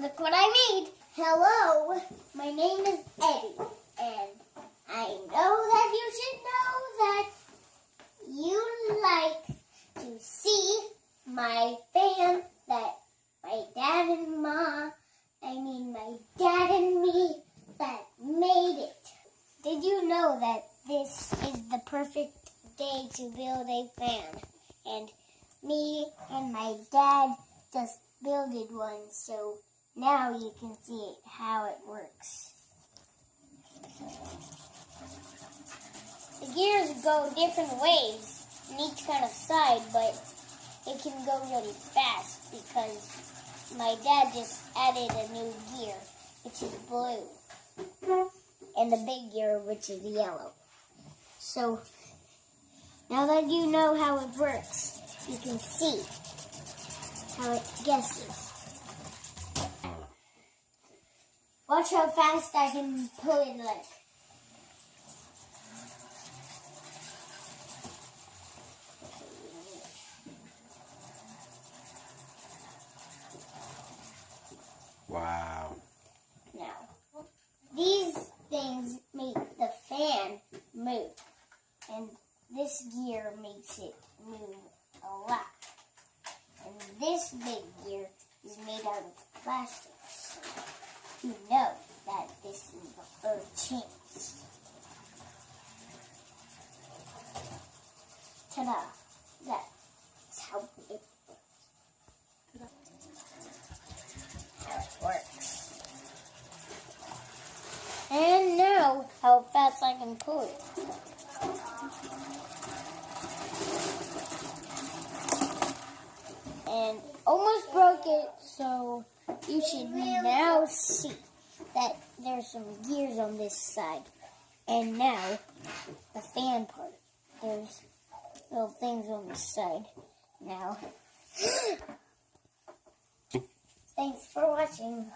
Look what I made. Hello, my name is Eddie, and I know that you should know that you like to see my fan that my dad and my dad and me that made it. Did you know that this is the perfect day to build a fan? And me and my dad just builded one, so now you can see how it works. The gears go different ways in each kind of side, but it can go really fast because my dad just added a new gear, which is blue, and the big gear, which is yellow. So now that you know how it works, you can see how it guesses. Watch how fast I can pull it like. Wow. Now, these things make the fan move, and this gear makes it move a lot. And this big gear is made out of plastic, so you know that this is the third chance. Ta-da! That's how it works. And now, how fast I can pull it. And almost broke it, so you should now see that there's some gears on this side. And now, the fan part. There's little things on this side. Now, thanks for watching.